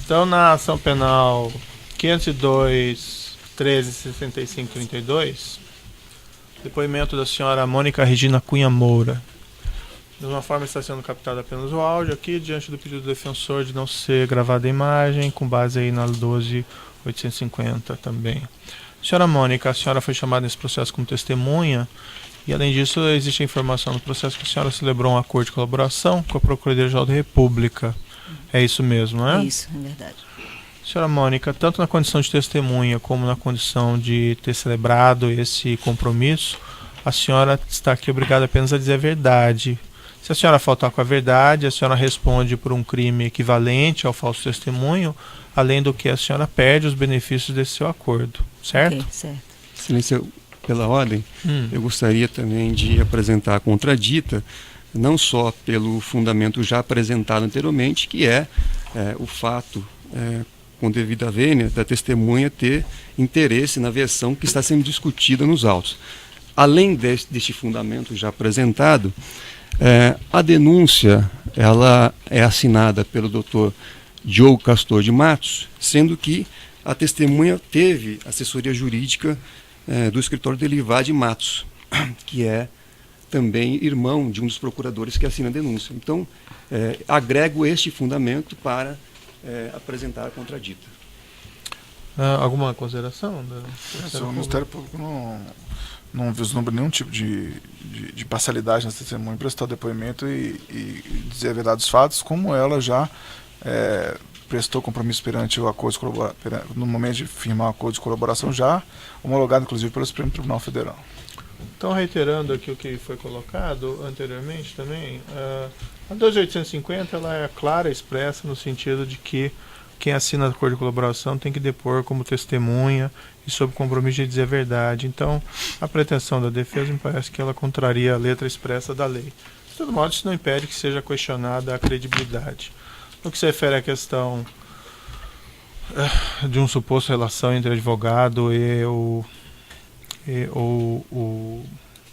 Então, na ação penal 502, 13, 65, 32, depoimento da senhora Mônica Regina Cunha Moura. De uma forma está sendo captado apenas o áudio aqui, diante do pedido do defensor de não ser gravada a imagem, com base aí na 12.850 também. Senhora Mônica, a senhora foi chamada nesse processo como testemunha, e além disso existe a informação no processo que a senhora celebrou um acordo de colaboração com a Procuradoria-Geral da República. É isso mesmo, não é? É isso, é verdade. Senhora Mônica, tanto na condição de testemunha como na condição de ter celebrado esse compromisso, a senhora está aqui obrigada apenas a dizer a verdade. Se a senhora faltar com a verdade, a senhora responde por um crime equivalente ao falso testemunho, além do que a senhora perde os benefícios desse seu acordo, certo? Ok, certo. Excelência, pela ordem, eu gostaria também de apresentar a contradita, não só pelo fundamento já apresentado anteriormente, que é o fato, com devida vênia, da testemunha ter interesse na versão que está sendo discutida nos autos. Além deste fundamento já apresentado, a denúncia ela é assinada pelo Dr. Diogo Castor de Matos, sendo que a testemunha teve assessoria jurídica do escritório de Elivar de Matos, que é também irmão de um dos procuradores que assina a denúncia. Então, agrego este fundamento para apresentar a contradita. Alguma consideração? O Ministério Público não vislumbra nenhum tipo de parcialidade nessa testemunha, prestar depoimento e dizer a verdade dos fatos, como ela já prestou compromisso perante o acordo de colaboração, no momento de firmar o acordo de colaboração, já homologado inclusive pelo Supremo Tribunal Federal. Então, reiterando aqui o que foi colocado anteriormente também, a 12.850 ela é clara, expressa no sentido de que quem assina acordo de colaboração tem que depor como testemunha e sob compromisso de dizer a verdade. Então, a pretensão da defesa me parece que ela contraria a letra expressa da lei. De todo modo, isso não impede que seja questionada a credibilidade. No que se refere à questão de um suposto relação entre advogado e o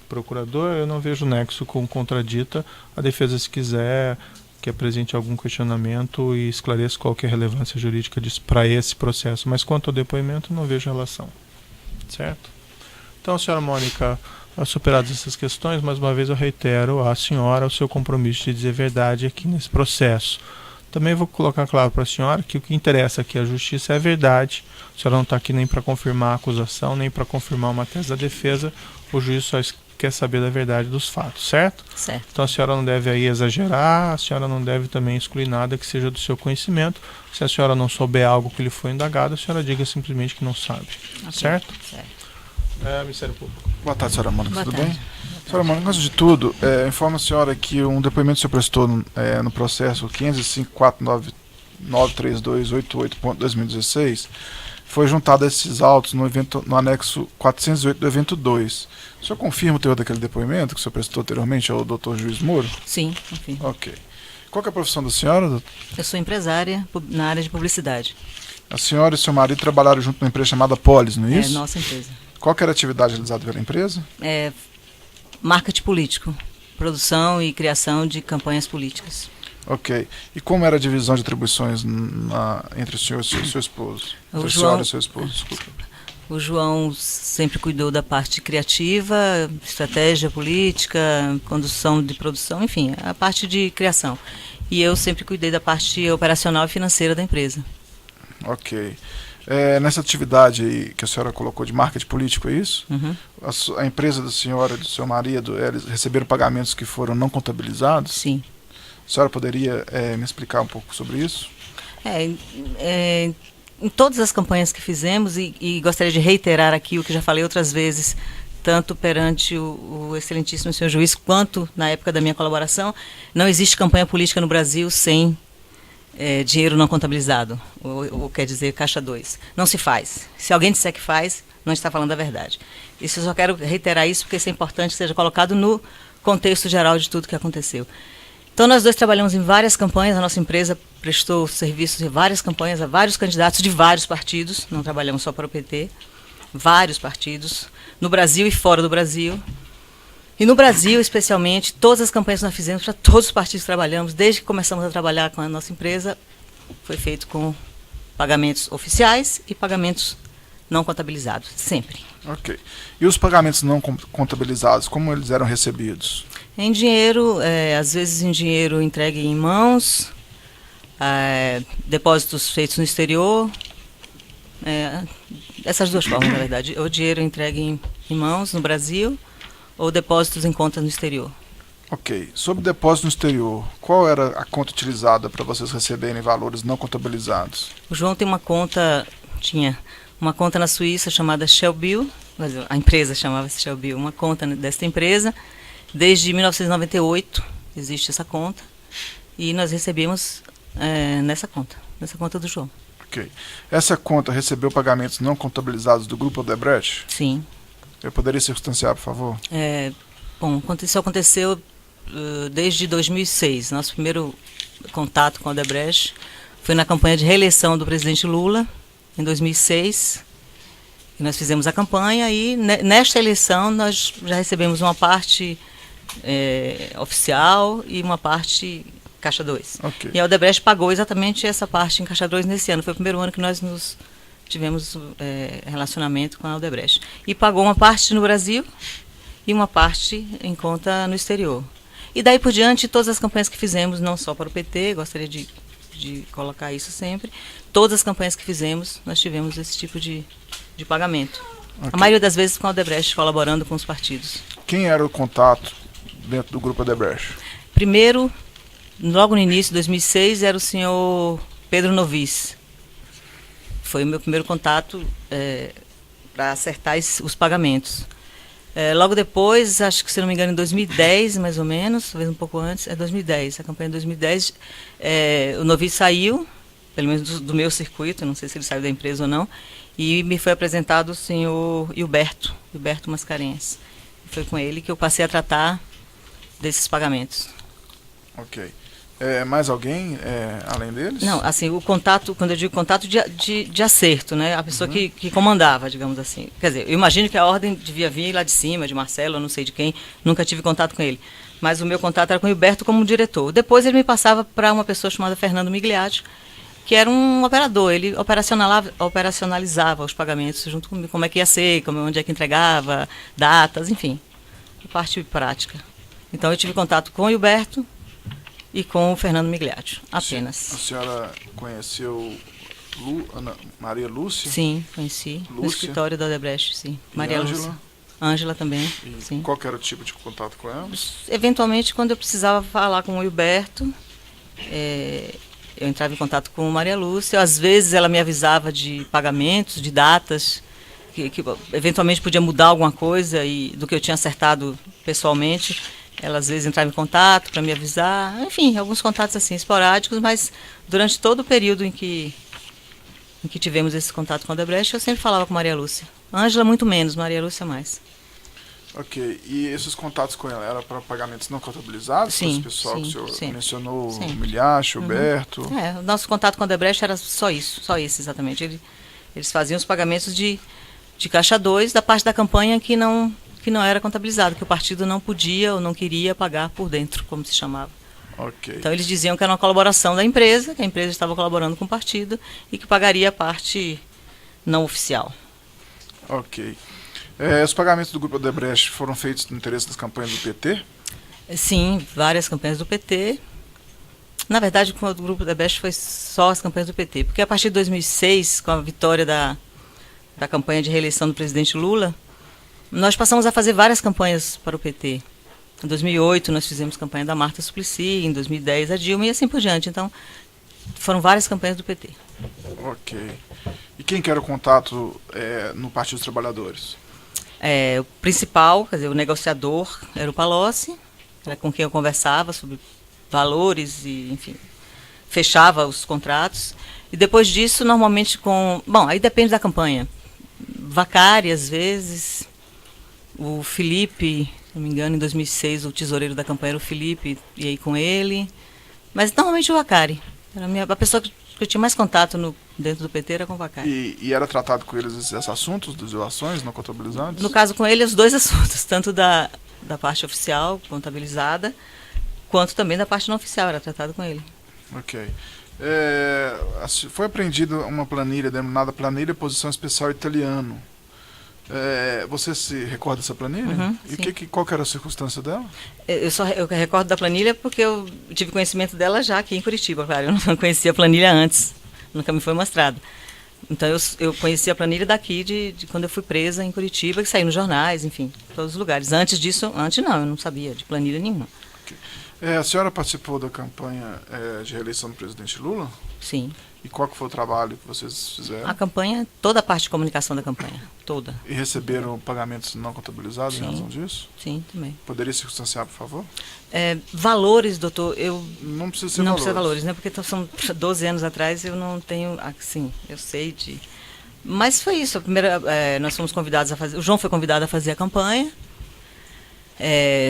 procurador, eu não vejo nexo com contradita. A defesa, se quiser que apresente algum questionamento e esclareça qual que é a relevância jurídica para esse processo. Mas quanto ao depoimento, não vejo relação. Certo? Então, senhora Mônica, superadas essas questões, mais uma vez eu reitero à senhora o seu compromisso de dizer verdade aqui nesse processo. Também vou colocar claro para a senhora que o que interessa aqui à justiça é a verdade. A senhora não está aqui nem para confirmar a acusação, nem para confirmar uma tese da defesa. O juiz só quer saber da verdade dos fatos, certo? Certo. Então a senhora não deve aí exagerar, a senhora não deve também excluir nada que seja do seu conhecimento. Se a senhora não souber algo que lhe foi indagado, a senhora diga simplesmente que não sabe, Okay. certo? Certo. Ministério Público. Boa tarde, senhora Mônica, Boa tudo tarde. bem? Senhora Mônica, antes de tudo, informa a senhora que um depoimento que o senhor prestou no processo 505.492.88.2016 foi juntado a esses autos no anexo 408 do evento 2. O senhor confirma o teor daquele depoimento que o senhor prestou anteriormente ao Dr. Juiz Moro? Sim, enfim. Ok. Qual que é a profissão da senhora, doutor? Eu sou empresária na área de publicidade. A senhora e seu marido trabalharam junto numa empresa chamada Polis, não é isso? É nossa empresa. Qual que era a atividade realizada pela empresa? Marketing político, produção e criação de campanhas políticas. Ok. E como era a divisão de atribuições entre o senhor e seu esposo? Entre a senhora e seu esposo, desculpa. O João sempre cuidou da parte criativa, estratégia política, condução de produção, enfim, a parte de criação. E eu sempre cuidei da parte operacional e financeira da empresa. Ok. Nessa atividade aí que a senhora colocou de marketing político, é isso? Uhum. A empresa da senhora e do seu marido, eles receberam pagamentos que foram não contabilizados? Sim. A senhora poderia me explicar um pouco sobre isso? Em todas as campanhas que fizemos, e gostaria de reiterar aqui o que já falei outras vezes, tanto perante o excelentíssimo senhor juiz, quanto na época da minha colaboração, não existe campanha política no Brasil sem dinheiro não contabilizado, ou quer dizer, caixa 2. Não se faz. Se alguém disser que faz, não está falando a verdade. Isso eu só quero reiterar isso, porque isso é importante que seja colocado no contexto geral de tudo que aconteceu. Então, nós dois trabalhamos em várias campanhas, a nossa empresa prestou serviços em várias campanhas a vários candidatos de vários partidos, não trabalhamos só para o PT, vários partidos, no Brasil e fora do Brasil. E no Brasil, especialmente, todas as campanhas que nós fizemos, para todos os partidos que trabalhamos, desde que começamos a trabalhar com a nossa empresa, foi feito com pagamentos oficiais e pagamentos não contabilizados, sempre. Ok. E os pagamentos não contabilizados, como eles eram recebidos? Em dinheiro, às vezes em dinheiro entregue em mãos, depósitos feitos no exterior, essas duas formas, na verdade, ou dinheiro entregue em mãos no Brasil, ou depósitos em contas no exterior. Ok. Sobre depósito no exterior, qual era a conta utilizada para vocês receberem valores não contabilizados? O João tinha uma conta na Suíça chamada Shellbill, mas a empresa chamava-se Shellbill, uma conta desta empresa. Desde 1998 existe essa conta e nós recebemos nessa conta do João. Ok. Essa conta recebeu pagamentos não contabilizados do Grupo Odebrecht? Sim. Eu poderia circunstanciar, por favor? Bom, isso aconteceu desde 2006. Nosso primeiro contato com a Odebrecht foi na campanha de reeleição do presidente Lula, em 2006. E nós fizemos a campanha e nesta eleição nós já recebemos uma parte oficial e uma parte Caixa 2. Okay. E a Odebrecht pagou exatamente essa parte em Caixa 2 nesse ano. Foi o primeiro ano que nós tivemos relacionamento com a Odebrecht. E pagou uma parte no Brasil e uma parte em conta no exterior. E daí por diante, todas as campanhas que fizemos, não só para o PT, gostaria de colocar isso sempre, todas as campanhas que fizemos, nós tivemos esse tipo de pagamento. Okay. A maioria das vezes com a Odebrecht, colaborando com os partidos. Quem era o contato dentro do Grupo Odebrecht? Primeiro, logo no início de 2006, era o senhor Pedro Novis. Foi o meu primeiro contato para acertar os pagamentos. Logo depois, acho que se não me engano em 2010, mais ou menos, talvez um pouco antes, 2010, a campanha de 2010, o Novis saiu, pelo menos do meu circuito, não sei se ele saiu da empresa ou não, e me foi apresentado o senhor Hilberto Mascarenhas. Foi com ele que eu passei a tratar desses pagamentos. Ok. Mais alguém além deles? Não, assim, o contato, quando eu digo contato de acerto, né? A pessoa que comandava, digamos assim. Quer dizer, eu imagino que a ordem devia vir lá de cima, de Marcelo, eu não sei de quem, nunca tive contato com ele. Mas o meu contato era com o Hilberto como diretor. Depois ele me passava para uma pessoa chamada Fernando Migliatti, que era um operador. Ele operacionalizava os pagamentos junto comigo, como é que ia ser, onde é que entregava, datas, enfim, a parte prática. Então eu tive contato com o Hilberto e com o Fernando Migliatti, apenas. A senhora conheceu Ana Maria Lúcia? Sim, conheci. Lúcia. No escritório da Odebrecht, sim. E Maria Ângela? Lúcia. Ângela também, E sim. qual que era o tipo de contato com ela? Eventualmente, quando eu precisava falar com o Hilberto, eu entrava em contato com Maria Lúcia. Às vezes ela me avisava de pagamentos, de datas, que eventualmente podia mudar alguma coisa do que eu tinha acertado pessoalmente. Ela às vezes entrava em contato para me avisar, enfim, alguns contatos assim esporádicos, mas durante todo o período em que tivemos esse contato com a Odebrecht, eu sempre falava com Maria Lúcia. Ângela muito menos, Maria Lúcia mais. Ok, e esses contatos com ela eram para pagamentos não contabilizados? Sim, esse pessoal sim, que o senhor sim. mencionou, Sim. Migliatti, Hilberto? O nosso contato com a Odebrecht era só isso, só esse exatamente. Eles faziam os pagamentos de Caixa 2 da parte da campanha que não era contabilizado, que o partido não podia ou não queria pagar por dentro, como se chamava. Ok. Então eles diziam que era uma colaboração da empresa, que a empresa estava colaborando com o partido e que pagaria a parte não oficial. Ok. Os pagamentos do Grupo Odebrecht foram feitos no interesse das campanhas do PT? Sim, várias campanhas do PT. Na verdade, com o Grupo Odebrecht foi só as campanhas do PT, porque a partir de 2006, com a vitória da campanha de reeleição do presidente Lula, nós passamos a fazer várias campanhas para o PT. Em 2008 nós fizemos campanha da Marta Suplicy, em 2010 a Dilma e assim por diante. Então, foram várias campanhas do PT. Ok. E quem que era o contato no Partido dos Trabalhadores? O principal, quer dizer, o negociador era o Palocci, era com quem eu conversava sobre valores e, enfim, fechava os contratos. E depois disso, normalmente Bom, aí depende da campanha. Vacari, às vezes, o Felipe, se não me engano, em 2006, o tesoureiro da campanha era o Felipe, e aí com ele. Mas normalmente o Vacari. A pessoa que eu tinha mais contato dentro do PT era com o Vacari. E era tratado com eles esses assuntos das doações não contabilizadas? No caso com ele, os dois assuntos, tanto da parte oficial, contabilizada, quanto também da parte não oficial, era tratado com ele. Ok. foi apreendida uma planilha denominada Planilha Posição Especial Italiano. Você se recorda dessa planilha? Uhum, e qual que era a circunstância dela? Eu recordo da planilha porque eu tive conhecimento dela já aqui em Curitiba, claro. Eu não conhecia a planilha antes, nunca me foi mostrada. Então eu conheci a planilha daqui de quando eu fui presa em Curitiba, que saiu nos jornais, enfim, todos os lugares. Antes não, eu não sabia de planilha nenhuma. A senhora participou da campanha de reeleição do presidente Lula? Sim. E qual que foi o trabalho que vocês fizeram? A campanha, toda a parte de comunicação da campanha, toda. E receberam pagamentos não contabilizados em razão disso? Sim, também. Poderia circunstanciar, por favor? Valores, doutor, Não precisa ser não valores. precisa valores, né? Porque são 12 anos atrás, eu não tenho, assim, eu sei de... Mas foi isso, nós fomos convidados a fazer, o João foi convidado a fazer a campanha,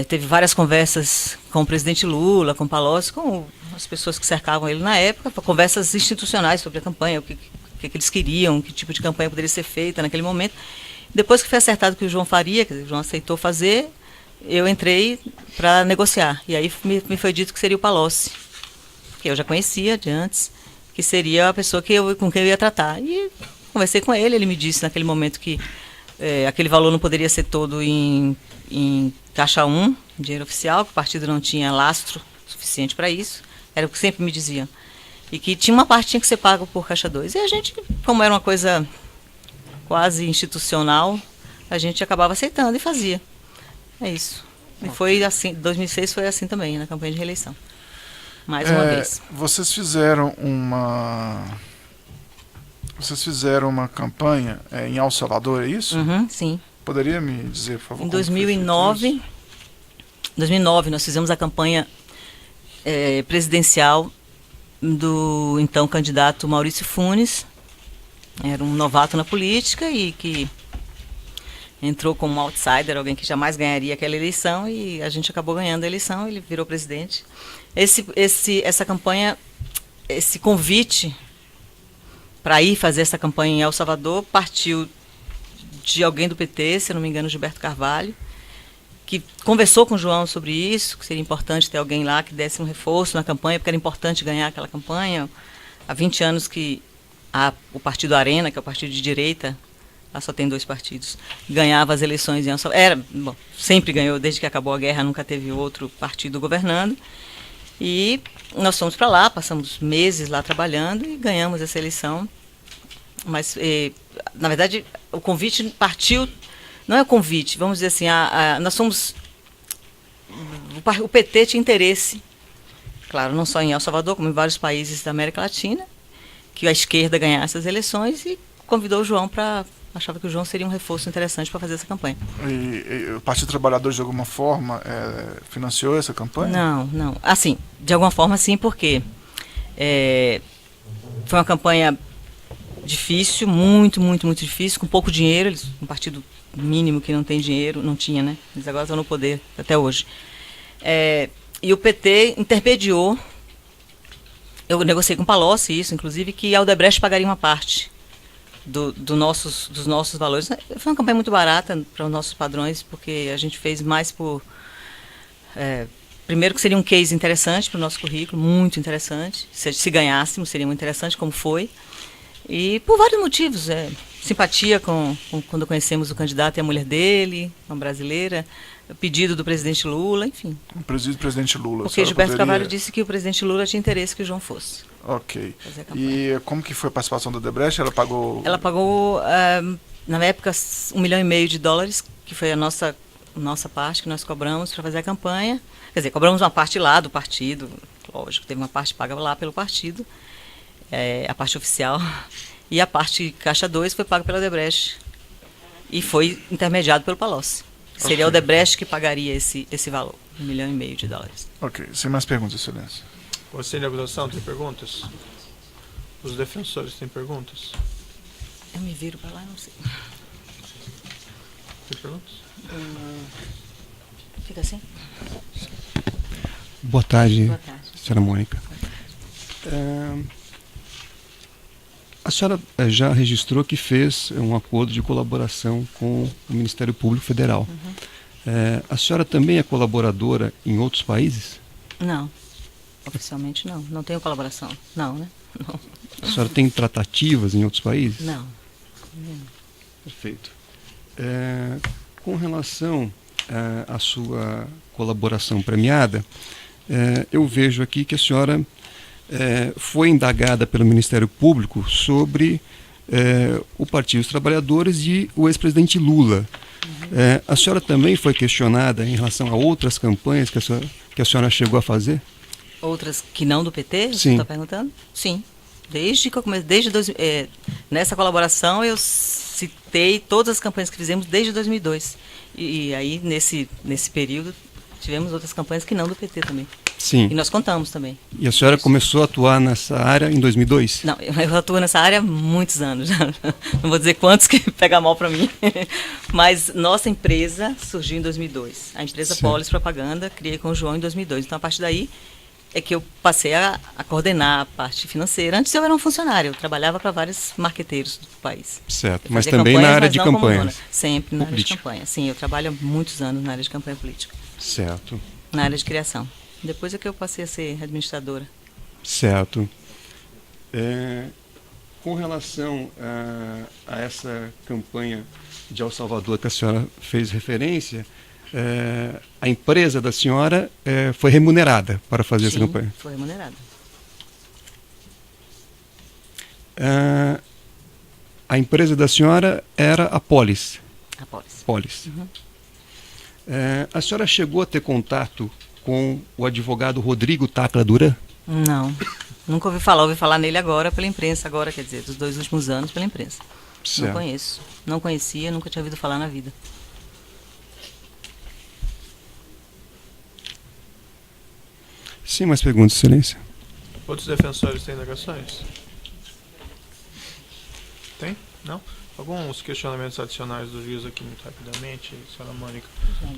teve várias conversas com o presidente Lula, com o Palocci, com as pessoas que cercavam ele na época, conversas institucionais sobre a campanha, o que eles queriam, que tipo de campanha poderia ser feita naquele momento. Depois que foi acertado que o João faria, quer dizer, o João aceitou fazer, eu entrei para negociar. E aí me foi dito que seria o Palocci, que eu já conhecia de antes, que seria a pessoa com quem eu ia tratar. E conversei com ele, ele me disse naquele momento que aquele valor não poderia ser todo em Caixa 1, dinheiro oficial, que o partido não tinha lastro suficiente para isso, era o que sempre me diziam. E que tinha uma parte que tinha que ser paga por Caixa 2. E a gente, como era uma coisa quase institucional, a gente acabava aceitando e fazia. É isso. E foi assim, 2006 foi assim também, na campanha de reeleição. Mais uma vez. Vocês fizeram uma campanha em El Salvador, é isso? Uhum, sim. Poderia me dizer, por favor? Em 2009 nós fizemos a campanha presidencial do então candidato Maurício Funes. Era um novato na política e que entrou como um outsider, alguém que jamais ganharia aquela eleição, e a gente acabou ganhando a eleição, ele virou presidente. Essa campanha, esse convite para ir fazer essa campanha em El Salvador partiu de alguém do PT, se eu não me engano, Gilberto Carvalho, que conversou com o João sobre isso, que seria importante ter alguém lá que desse um reforço na campanha, porque era importante ganhar aquela campanha. Há 20 anos que o partido Arena, que é o partido de direita, lá só tem 2 partidos, ganhava as eleições em El Salvador. Sempre ganhou, desde que acabou a guerra, nunca teve outro partido governando. E nós fomos para lá, passamos meses lá trabalhando e ganhamos essa eleição. Mas, na verdade, o convite partiu, não é o convite, vamos dizer assim, nós somos, o PT tinha interesse, claro, não só em El Salvador, como em vários países da América Latina, que a esquerda ganhasse as eleições, e convidou o João achava que o João seria um reforço interessante para fazer essa campanha. E o Partido Trabalhador, de alguma forma, financiou essa campanha? Não. Assim, de alguma forma, sim, porque foi uma campanha difícil, muito, muito, muito difícil, com pouco dinheiro. Um partido mínimo que não tem dinheiro, não tinha, né? Eles agora estão no poder até hoje. E o PT intermediou. Eu negociei com o Palocci isso, inclusive, que a Odebrecht pagaria uma parte dos nossos valores. Foi uma campanha muito barata para os nossos padrões, porque a gente fez mais por... primeiro que seria um case interessante para o nosso currículo, muito interessante. Se ganhássemos, seria muito interessante, como foi. E por vários motivos. Simpatia quando conhecemos o candidato e a mulher dele, uma brasileira, o pedido do presidente Lula, enfim. O pedido do presidente Lula. Porque Gilberto Carvalho disse que o presidente Lula tinha interesse que o João fosse. Ok. E como que foi a participação da Odebrecht? Ela pagou... Ela pagou, na época, $1,5 milhão, que foi a nossa parte que nós cobramos para fazer a campanha. Quer dizer, cobramos uma parte lá do partido, lógico, teve uma parte paga lá pelo partido, a parte oficial, e a parte Caixa 2 foi paga pela Odebrecht e foi intermediado pelo Palocci. Seria a Odebrecht que pagaria esse valor, $1,5 milhão. Ok, sem mais perguntas, excelência. Você de acusação tem perguntas? Os defensores têm perguntas? Eu me viro para lá, não sei. Tem perguntas? Fica assim? Boa tarde, Boa tarde. senhora Mônica. A senhora já registrou que fez um acordo de colaboração com o Ministério Público Federal. Uhum. A senhora também é colaboradora em outros países? Não, oficialmente não. Não tenho colaboração. Não, né? Não. senhora tem tratativas em outros países? Não. Perfeito. Com relação à sua colaboração premiada, eu vejo aqui que a senhora foi indagada pelo Ministério Público sobre o Partido dos Trabalhadores e o ex-presidente Lula. A senhora também foi questionada em relação a outras campanhas que a senhora chegou a fazer? Outras que não do PT? Você Sim. está perguntando? Sim. Desde que eu comecei, nessa colaboração eu citei todas as campanhas que fizemos desde 2002. E aí, nesse período, tivemos outras campanhas que não do PT também. Sim. E nós contamos também. E a senhora começou a atuar nessa área em 2002? Não, eu atuo nessa área há muitos anos já. Não vou dizer quantos que pega mal para mim. Mas nossa empresa surgiu em 2002. A empresa Certo. Polis Propaganda, criei com o João em 2002. Então, a partir daí é que eu passei a coordenar a parte financeira. Antes eu era um funcionário, eu trabalhava para vários marqueteiros do país. Certo, Eu mas fazia também na campanhas, área mas de não como campanhas. dona. Sempre na área de Política. campanha. Sim, eu trabalho há muitos anos na área de campanha política. Certo. Na área de criação. Depois é que eu passei a ser administradora. Certo. Com relação a essa campanha de El Salvador que a senhora fez referência, a empresa da senhora foi remunerada para fazer essa Sim, campanha? foi remunerada. A empresa da senhora era a Polis. A Polis. Polis. A senhora chegou a ter contato com o advogado Rodrigo Tacla Duran? Não, nunca ouvi falar nele agora pela imprensa, agora quer dizer, dos 2 últimos anos pela imprensa. Certo. Não conheço, não conhecia, nunca tinha ouvido falar na vida. Sim, mais perguntas, Excelência? Outros defensores têm indagações? Tem? Não? Alguns questionamentos adicionais do juiz aqui muito rapidamente, senhora Mônica.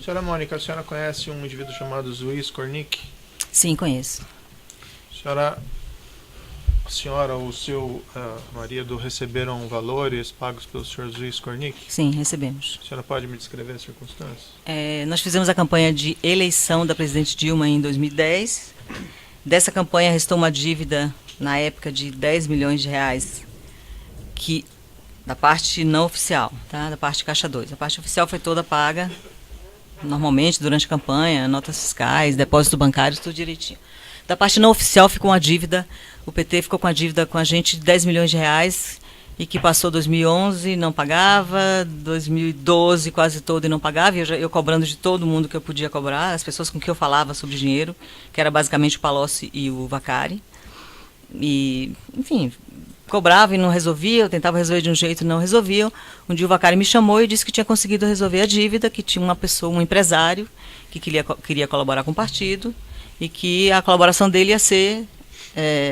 Senhora Mônica, a senhora conhece um indivíduo chamado Luiz Kornick? Sim, conheço. A senhora ou o seu marido receberam valores pagos pelo senhor Luiz Kornick? Sim, recebemos. A senhora pode me descrever as circunstâncias? Nós fizemos a campanha de eleição da presidente Dilma em 2010. Dessa campanha restou uma dívida, na época, de 10 milhões de reais, que, da parte não oficial, tá? Da parte Caixa 2. A parte oficial foi toda paga, normalmente, durante a campanha, notas fiscais, depósito bancário, tudo direitinho. Da parte não oficial ficou uma dívida, o PT ficou com a dívida com a gente de 10 milhões de reais, e que passou 2011, não pagava, 2012 quase todo e não pagava, e eu cobrando de todo mundo que eu podia cobrar, as pessoas com quem eu falava sobre dinheiro, que era basicamente o Palocci e o Vacari. E, enfim, cobrava e não resolvia, eu tentava resolver de um jeito e não resolviam. Um dia o Vacari me chamou e disse que tinha conseguido resolver a dívida, que tinha uma pessoa, um empresário, que queria colaborar com o partido, e que a colaboração dele ia ser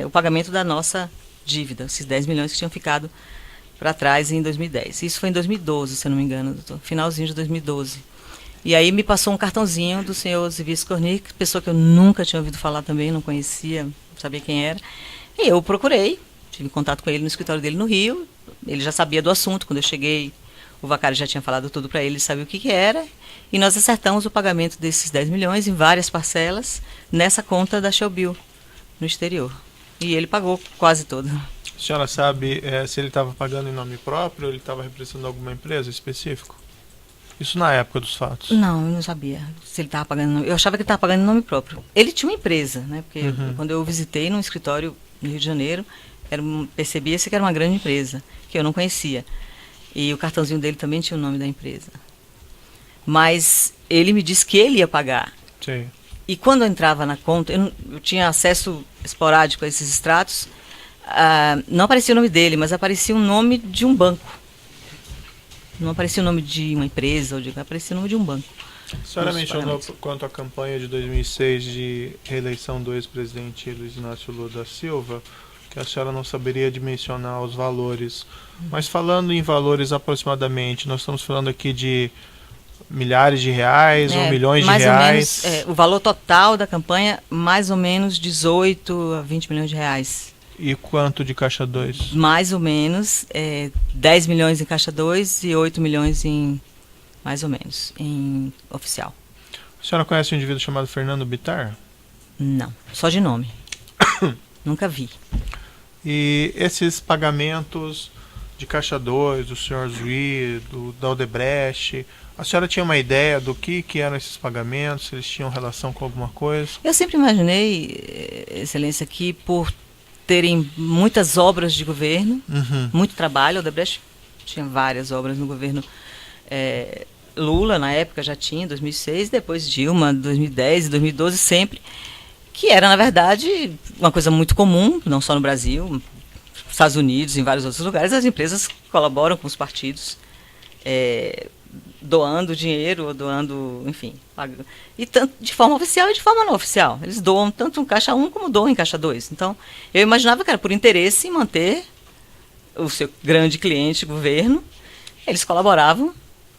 o pagamento da nossa dívida, esses 10 milhões que tinham ficado para trás em 2010. Isso foi em 2012, se eu não me engano, doutor, finalzinho de 2012. E aí me passou um cartãozinho do senhor Luiz Kornick, pessoa que eu nunca tinha ouvido falar também, não conhecia, não sabia quem era. E eu procurei, tive contato com ele no escritório dele no Rio, ele já sabia do assunto, quando eu cheguei, o Vacari já tinha falado tudo para ele, ele sabia o que era, e nós acertamos o pagamento desses 10 milhões em várias parcelas nessa conta da Shellbill, no exterior. E ele pagou quase toda. A senhora sabe se ele estava pagando em nome próprio ou ele estava representando alguma empresa específica? Isso na época dos fatos. Não, eu não sabia se ele estava pagando. Eu achava que ele estava pagando em nome próprio. Ele tinha uma empresa, né? Porque quando eu visitei num escritório no Rio de Janeiro, percebia-se que era uma grande empresa, que eu não conhecia. E o cartãozinho dele também tinha o nome da empresa. Mas ele me disse que ele ia pagar. Sim. E quando eu entrava na conta, eu tinha acesso esporádico a esses extratos, não aparecia o nome dele, mas aparecia o nome de um banco. Não aparecia o nome de uma empresa, aparecia o nome de um banco. A senhora mencionou quanto à campanha de 2006 de reeleição do ex-presidente Luiz Inácio Lula da Silva, que a senhora não saberia dimensionar os valores. Mas falando em valores aproximadamente, nós estamos falando aqui de milhares de reais ou milhões de reais? Menos, o valor total da campanha, mais ou menos 18 a 20 milhões de reais. E quanto de Caixa 2? Mais ou menos 10 milhões em Caixa 2 e 8 milhões em, mais ou menos, em oficial. A senhora conhece um indivíduo chamado Fernando Bittar? Não, só de nome. Nunca vi. E esses pagamentos de Caixa 2, do senhor Zui, da Odebrecht, a senhora tinha uma ideia do que eram esses pagamentos, se eles tinham relação com alguma coisa? Eu sempre imaginei, Excelência, que por terem muitas obras de governo, muito trabalho, a Odebrecht tinha várias obras no governo Lula, na época já tinha, 2006, depois Dilma, 2010 e 2012, sempre, que era, na verdade, uma coisa muito comum, não só no Brasil, nos Estados Unidos, em vários outros lugares, as empresas colaboram com os partidos, doando dinheiro, ou doando, enfim, pagando, e tanto de forma oficial e de forma não oficial. Eles doam tanto em Caixa 1 como doam em Caixa 2. Então, eu imaginava que era por interesse em manter o seu grande cliente, governo, eles colaboravam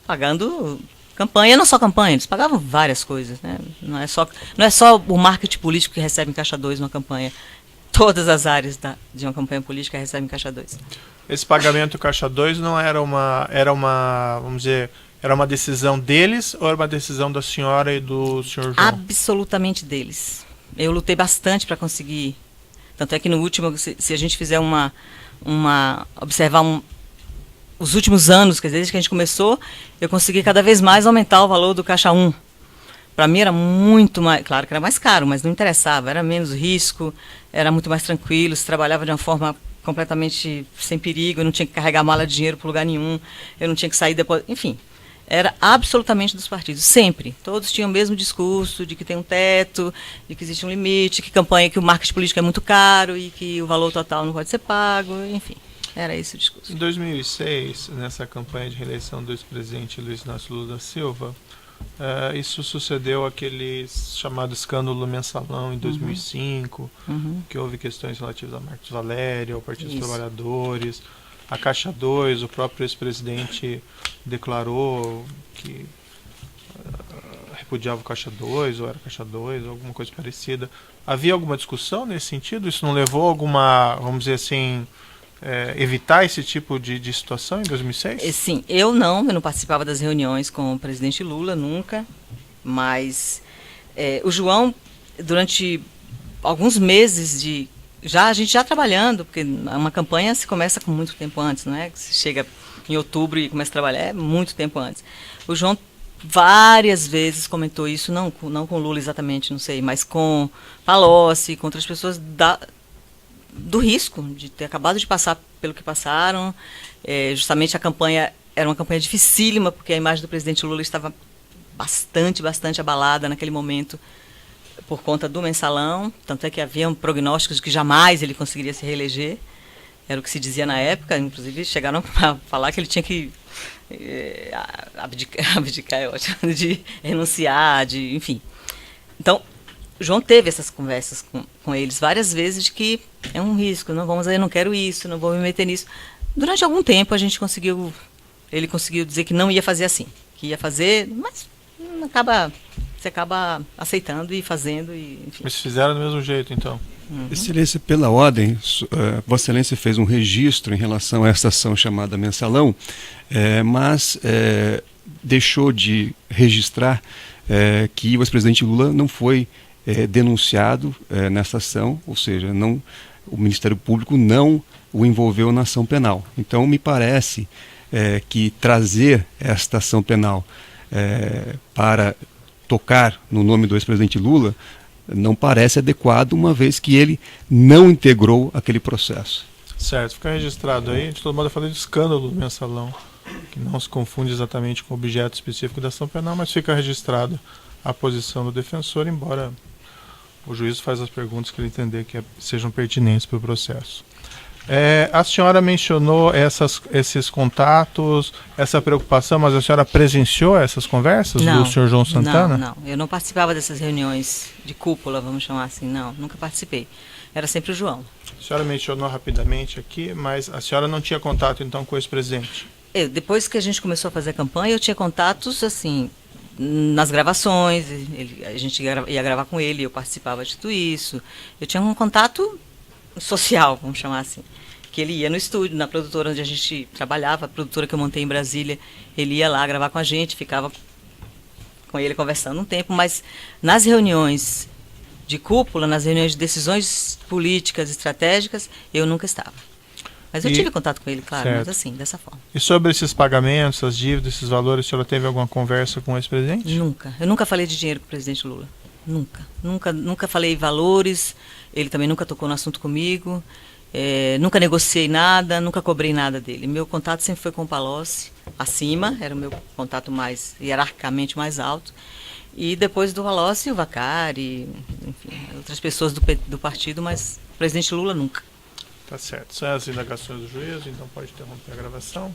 pagando campanha, não só campanha, eles pagavam várias coisas, né? Não é só o marketing político que recebe em Caixa 2 uma campanha. Todas as áreas de uma campanha política recebem em Caixa 2. Esse pagamento Caixa 2 não era vamos dizer, era uma decisão deles ou era uma decisão da senhora e do senhor João? Absolutamente deles. Eu lutei bastante para conseguir. Tanto é que no último, se a gente fizer observar os últimos anos, quer dizer, desde que a gente começou, eu consegui cada vez mais aumentar o valor do Caixa 1. Para mim era muito mais, claro que era mais caro, mas não interessava, era menos risco, era muito mais tranquilo, se trabalhava de uma forma completamente sem perigo, eu não tinha que carregar mala de dinheiro para lugar nenhum, eu não tinha que sair depois, enfim, era absolutamente dos partidos, sempre. Todos tinham o mesmo discurso de que tem um teto, de que existe um limite, que o marketing político é muito caro e que o valor total não pode ser pago, enfim. Era esse o discurso. Em 2006, nessa campanha de reeleição do ex-presidente Luiz Inácio Lula da Silva, isso sucedeu aquele chamado escândalo Mensalão em 2005, que houve questões relativas a Marcos Valério, ao Partido dos Trabalhadores, a Caixa 2, o próprio ex-presidente declarou que repudiava o Caixa 2, ou era Caixa 2, ou alguma coisa parecida. Havia alguma discussão nesse sentido? Isso não levou a alguma, vamos dizer assim, evitar esse tipo de situação em 2006? Sim, eu não participava das reuniões com o presidente Lula, nunca, mas o João, durante alguns meses a gente já trabalhando, porque uma campanha se começa com muito tempo antes, não é? Se chega em outubro e começa a trabalhar, é muito tempo antes. O João várias vezes comentou isso, não com Lula exatamente, não sei, mas com Palocci, com outras pessoas do risco de ter acabado de passar pelo que passaram. Justamente a campanha era uma campanha dificílima, porque a imagem do presidente Lula estava bastante abalada naquele momento por conta do Mensalão, tanto é que haviam prognósticos de que jamais ele conseguiria se reeleger, era o que se dizia na época, inclusive chegaram a falar que ele tinha que abdicar é ótimo, de renunciar, enfim. Então, João teve essas conversas com eles várias vezes de que é um risco, eu não quero isso, não vou me meter nisso. Durante algum tempo ele conseguiu dizer que não ia fazer assim, que ia fazer, mas você acaba aceitando e fazendo, enfim. Mas fizeram do mesmo jeito, então? Excelência, pela ordem, Vossa Excelência fez um registro em relação a essa ação chamada Mensalão, mas deixou de registrar que o ex-presidente Lula não foi denunciado nessa ação, ou seja, o Ministério Público não o envolveu na ação penal. Então, me parece que trazer esta ação penal para tocar no nome do ex-presidente Lula não parece adequado, uma vez que ele não integrou aquele processo. Certo, fica registrado aí. De todo modo, eu falei de escândalo do Mensalão, que não se confunde exatamente com o objeto específico da ação penal, mas fica registrado a posição do defensor, embora o juiz faça as perguntas que ele entender que sejam pertinentes para o processo. A senhora mencionou esses contatos, essa preocupação, mas a senhora presenciou essas conversas do senhor João Santana? Não, eu não participava dessas reuniões de cúpula, vamos chamar assim, nunca participei. Era sempre o João. A senhora mencionou rapidamente aqui, mas a senhora não tinha contato então com esse presidente? Depois que a gente começou a fazer a campanha, eu tinha contatos assim, nas gravações, a gente ia gravar com ele, eu participava de tudo isso. Eu tinha um contato social, vamos chamar assim, que ele ia no estúdio, na produtora onde a gente trabalhava, a produtora que eu montei em Brasília, ele ia lá gravar com a gente, ficava com ele conversando um tempo, mas nas reuniões de cúpula, nas reuniões de decisões políticas, estratégicas, eu nunca estava. Mas eu tive contato com ele, claro, certo. mas assim, dessa forma. E sobre esses pagamentos, as dívidas, esses valores, a senhora teve alguma conversa com o ex-presidente? Nunca. Eu nunca falei de dinheiro com o presidente Lula. Nunca falei valores, ele também nunca tocou no assunto comigo, nunca negociei nada, nunca cobrei nada dele. Meu contato sempre foi com o Palocci, acima, era o meu contato mais, hierarquicamente mais alto, e depois do Palocci, o Vacari, enfim, outras pessoas do partido, mas o presidente Lula nunca. Tá certo. São as indagações do juízo, então pode interromper a gravação.